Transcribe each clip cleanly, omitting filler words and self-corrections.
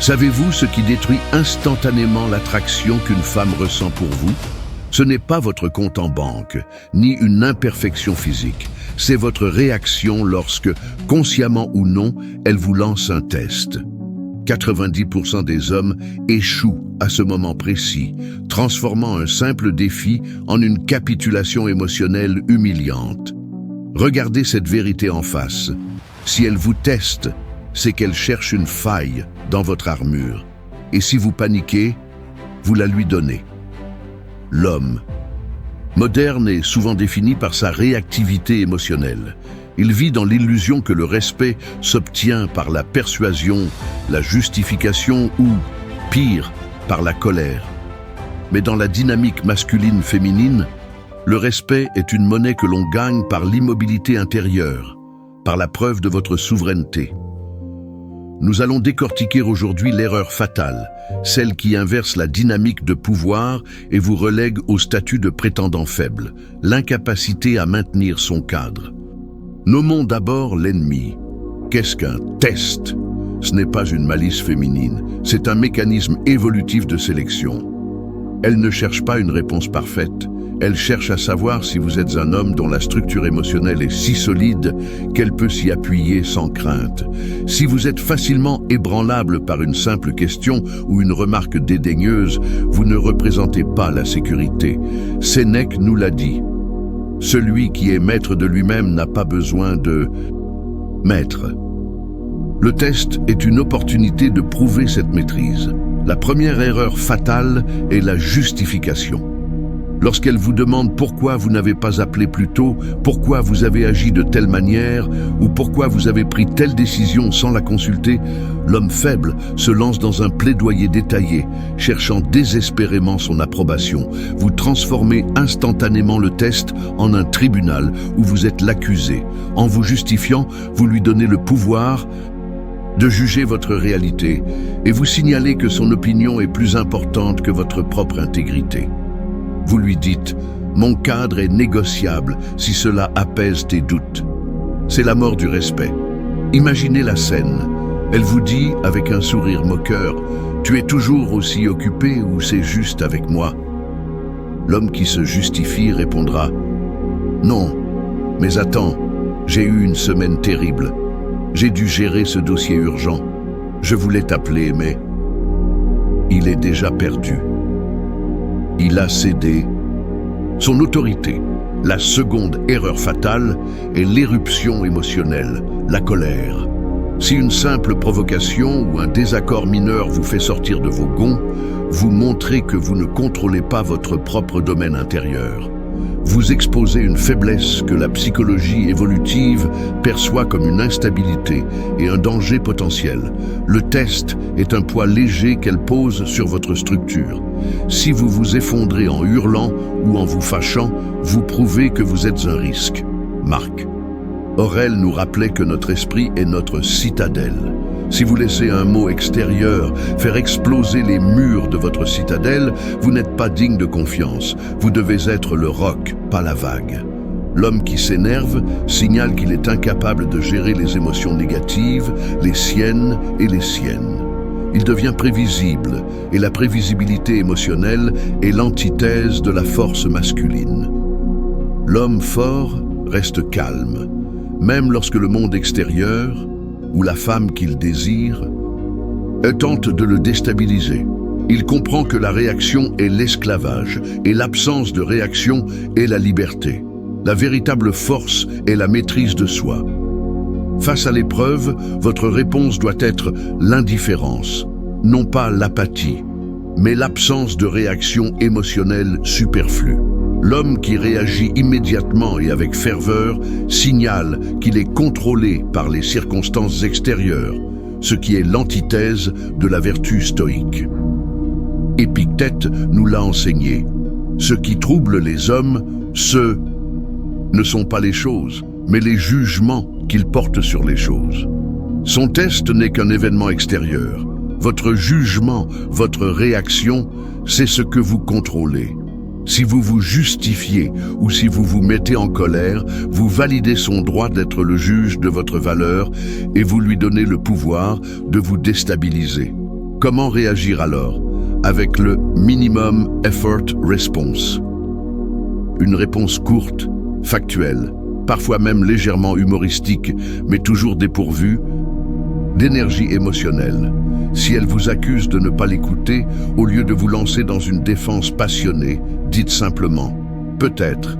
Savez-vous ce qui détruit instantanément l'attraction qu'une femme ressent pour vous? Ce n'est pas votre compte en banque, ni une imperfection physique. C'est votre réaction lorsque, consciemment ou non, elle vous lance un test. 90% des hommes échouent à ce moment précis, transformant un simple défi en une capitulation émotionnelle humiliante. Regardez cette vérité en face. Si elle vous teste, c'est qu'elle cherche une faille dans votre armure. Et si vous paniquez, vous la lui donnez. L'homme moderne est souvent défini par sa réactivité émotionnelle. Il vit dans l'illusion que le respect s'obtient par la persuasion, la justification ou, pire, par la colère. Mais dans la dynamique masculine-féminine, le respect est une monnaie que l'on gagne par l'immobilité intérieure, par la preuve de votre souveraineté. Nous allons décortiquer aujourd'hui l'erreur fatale, celle qui inverse la dynamique de pouvoir et vous relègue au statut de prétendant faible, l'incapacité à maintenir son cadre. Nommons d'abord l'ennemi. Qu'est-ce qu'un test? Ce n'est pas une malice féminine, c'est un mécanisme évolutif de sélection. Elle ne cherche pas une réponse parfaite. Elle cherche à savoir si vous êtes un homme dont la structure émotionnelle est si solide qu'elle peut s'y appuyer sans crainte. Si vous êtes facilement ébranlable par une simple question ou une remarque dédaigneuse, vous ne représentez pas la sécurité. Sénèque nous l'a dit. Celui qui est maître de lui-même n'a pas besoin de maître. Le test est une opportunité de prouver cette maîtrise. La première erreur fatale est la justification. Lorsqu'elle vous demande pourquoi vous n'avez pas appelé plus tôt, pourquoi vous avez agi de telle manière ou pourquoi vous avez pris telle décision sans la consulter, l'homme faible se lance dans un plaidoyer détaillé, cherchant désespérément son approbation. Vous transformez instantanément le test en un tribunal où vous êtes l'accusé. En vous justifiant, vous lui donnez le pouvoir de juger votre réalité et vous signalez que son opinion est plus importante que votre propre intégrité. Vous lui dites « Mon cadre est négociable si cela apaise tes doutes ». C'est la mort du respect. Imaginez la scène. Elle vous dit avec un sourire moqueur « Tu es toujours aussi occupé ou c'est juste avec moi ?» L'homme qui se justifie répondra « Non, mais attends, j'ai eu une semaine terrible. J'ai dû gérer ce dossier urgent. Je voulais t'appeler, mais il est déjà perdu. » Il a cédé son autorité. La seconde erreur fatale est l'éruption émotionnelle, la colère. Si une simple provocation ou un désaccord mineur vous fait sortir de vos gonds, vous montrez que vous ne contrôlez pas votre propre domaine intérieur. Vous exposez une faiblesse que la psychologie évolutive perçoit comme une instabilité et un danger potentiel. Le test est un poids léger qu'elle pose sur votre structure. Si vous vous effondrez en hurlant ou en vous fâchant, vous prouvez que vous êtes un risque. Marc Aurèle nous rappelait que notre esprit est notre citadelle. Si vous laissez un mot extérieur faire exploser les murs de votre citadelle, vous n'êtes pas digne de confiance. Vous devez être le roc, pas la vague. L'homme qui s'énerve signale qu'il est incapable de gérer les émotions négatives, les siennes et les siennes. Il devient prévisible, et la prévisibilité émotionnelle est l'antithèse de la force masculine. L'homme fort reste calme, même lorsque le monde extérieur, ou la femme qu'il désire, tente de le déstabiliser. Il comprend que la réaction est l'esclavage et l'absence de réaction est la liberté. La véritable force est la maîtrise de soi. Face à l'épreuve, votre réponse doit être l'indifférence, non pas l'apathie, mais l'absence de réaction émotionnelle superflue. L'homme qui réagit immédiatement et avec ferveur signale qu'il est contrôlé par les circonstances extérieures, ce qui est l'antithèse de la vertu stoïque. Épictète nous l'a enseigné. Ce qui trouble les hommes, ce ne sont pas les choses, mais les jugements qu'ils portent sur les choses. Son test n'est qu'un événement extérieur. Votre jugement, votre réaction, c'est ce que vous contrôlez. Si vous vous justifiez ou si vous vous mettez en colère, vous validez son droit d'être le juge de votre valeur et vous lui donnez le pouvoir de vous déstabiliser. Comment réagir alors? Avec le Minimum Effort Response. Une réponse courte, factuelle, parfois même légèrement humoristique, mais toujours dépourvue d'énergie émotionnelle. Si elle vous accuse de ne pas l'écouter, au lieu de vous lancer dans une défense passionnée, dites simplement « peut-être »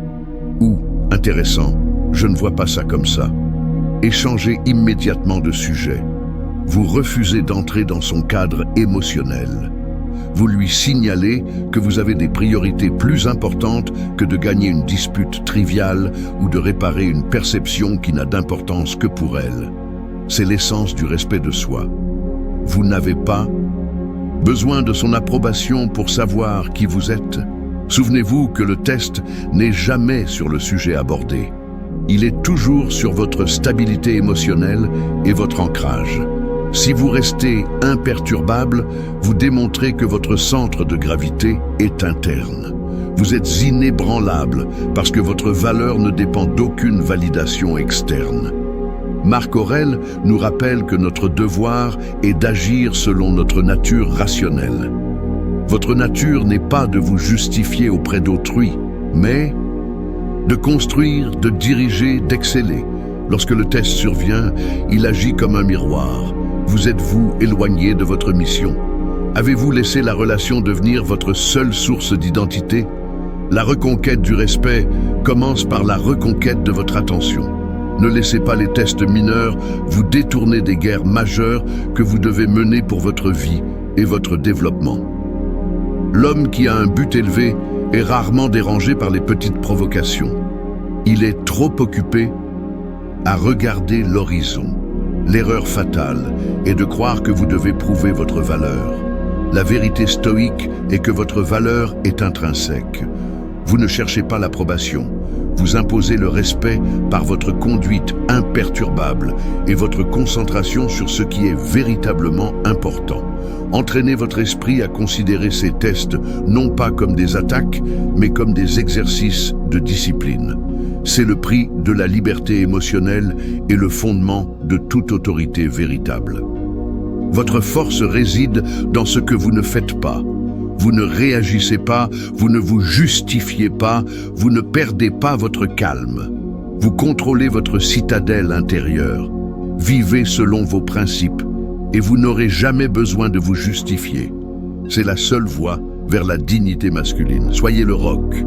ou « intéressant, je ne vois pas ça comme ça ». Échangez immédiatement de sujet. Vous refusez d'entrer dans son cadre émotionnel. Vous lui signalez que vous avez des priorités plus importantes que de gagner une dispute triviale ou de réparer une perception qui n'a d'importance que pour elle. C'est l'essence du respect de soi. Vous n'avez pas besoin de son approbation pour savoir qui vous êtes. Souvenez-vous que le test n'est jamais sur le sujet abordé. Il est toujours sur votre stabilité émotionnelle et votre ancrage. Si vous restez imperturbable, vous démontrez que votre centre de gravité est interne. Vous êtes inébranlable parce que votre valeur ne dépend d'aucune validation externe. Marc Aurèle nous rappelle que notre devoir est d'agir selon notre nature rationnelle. Votre nature n'est pas de vous justifier auprès d'autrui, mais de construire, de diriger, d'exceller. Lorsque le test survient, il agit comme un miroir. Vous êtes-vous éloigné de votre mission? Avez-vous laissé la relation devenir votre seule source d'identité? La reconquête du respect commence par la reconquête de votre attention. Ne laissez pas les tests mineurs vous détourner des guerres majeures que vous devez mener pour votre vie et votre développement. L'homme qui a un but élevé est rarement dérangé par les petites provocations. Il est trop occupé à regarder l'horizon. L'erreur fatale est de croire que vous devez prouver votre valeur. La vérité stoïque est que votre valeur est intrinsèque. Vous ne cherchez pas l'approbation. Vous imposez le respect par votre conduite imperturbable et votre concentration sur ce qui est véritablement important. Entraînez votre esprit à considérer ces tests non pas comme des attaques, mais comme des exercices de discipline. C'est le prix de la liberté émotionnelle et le fondement de toute autorité véritable. Votre force réside dans ce que vous ne faites pas. Vous ne réagissez pas, vous ne vous justifiez pas, vous ne perdez pas votre calme. Vous contrôlez votre citadelle intérieure. Vivez selon vos principes et vous n'aurez jamais besoin de vous justifier. C'est la seule voie vers la dignité masculine. Soyez le roc.